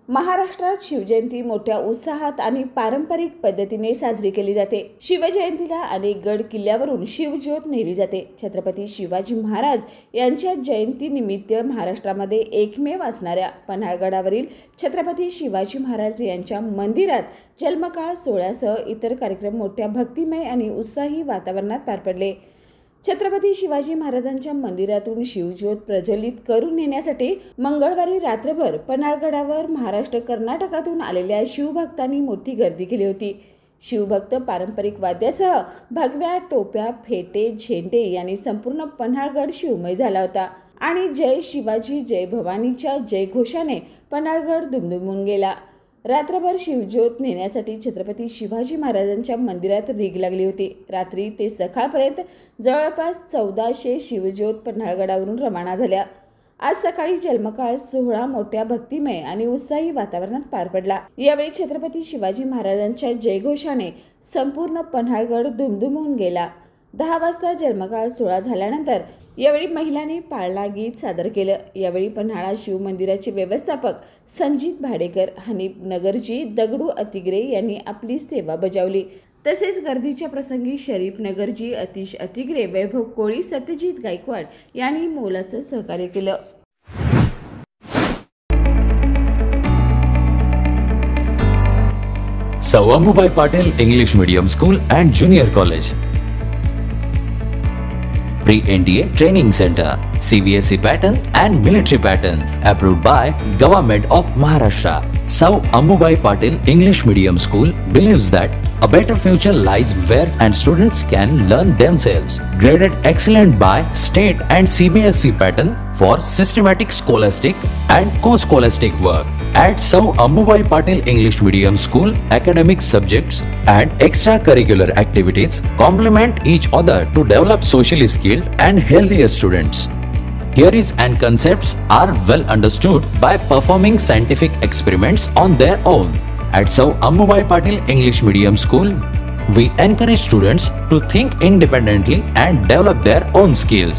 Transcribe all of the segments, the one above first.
महाराष्ट्रात शिवजयंती मोठ्या उत्साहात आणि पारंपरिक पद्धतीने साजरी केली जाते। शिवजयंतीला अनेक गड किल्ल्यावरून शिवज्योत नेली जाते। छत्रपती शिवाजी महाराज यांच्या जयंतीनिमित्त महाराष्ट्रामध्ये एकमेव असणाऱ्या पन्हाळगडावरील छत्रपती शिवाजी महाराज यांच्या मंदिरात जन्मकाळ सोहळ्यासह इतर कार्यक्रम मोठ्या भक्तिमय आणि उत्साही वातावरणात पार पडले। छत्रपती शिवाजी महाराजांच्या मंदिरातून शिवज्योत प्रज्वलित करून नेण्यासाठी मंगळवारी रात्रभर पन्हाळगडावर महाराष्ट्र कर्नाटकातून आलेल्या शिवभक्तांनी मोठी गर्दी केली होती। शिवभक्त पारंपरिक वाद्यासह भगव्या टोप्या, फेटे, झेंडे यांनी संपूर्ण पन्हाळगड शिवमय झाला होता आणि जय शिवाजी जय भवानीच्या जयघोषाने पन्हाळगड दुमदुमून गेला। रात्रभर शिवज्योत नेण्यासाठी छत्रपती शिवाजी महाराजांच्या मंदिरात रीग लागली होती। रात्री ते सकाळपर्यंत जवळपास 1400 शिवज्योत पन्हाळगडावरून रवाना झाल्या। आज सकाळी जन्मकाळ सोहळा मोठ्या भक्तिमय आणि उत्साही वातावरणात पार पडला। यावेळी छत्रपती शिवाजी महाराजांच्या जयघोषाने संपूर्ण पन्हाळगड दुमदुमून गेला। 10 वाजता जन्मकाळ सोहळा झाल्यानंतर यावेळी महिलांनी पाळणा गीत सादर केलं। यावेळी पन्हाळा शिव मंदिराचे व्यवस्थापक संजीत भाडेकर, हनीफ नगरजी, दगडू अतिग्रे यांनी आपली सेवा बजावली। तसेच गर्दीच्या प्रसंगी शरीफ नगरजी, अतिश अतिग्रे, वैभव कोळी, सत्यजित गायकवाड यांनी मोलाचं सहकार्य केलं। सौ Ambubai Patil English medium school and junior college, Pre-NDA Training Center, CBSE pattern and military pattern, approved by Government of Maharashtra. Sou Ambubai Patil English Medium School believes that a better future lies where and students can learn themselves. Graded excellent by state and CBSE pattern for systematic scholastic and co-scholastic work. At Sou Ambubai Patil English Medium School, academic subjects and extracurricular activities complement each other to develop socially skilled and healthier students. Theories and concepts are well understood by performing scientific experiments on their own. At Sou Ambubai Patil English Medium School, we encourage students to think independently and develop their own skills.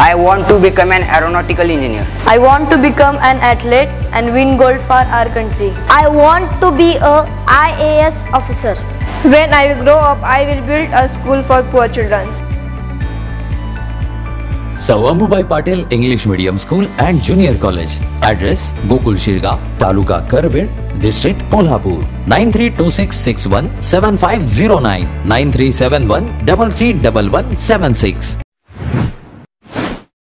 I want to become an aeronautical engineer. I want to become an athlete and win gold for our country. I want to be a IAS officer. When I grow up, I will build a school for poor children. Sou Ambubai Patil English Medium School and Junior College. Address: Gokul Shirga, Taluka Karved, District Kolhapur. 9326617509, 9371331176.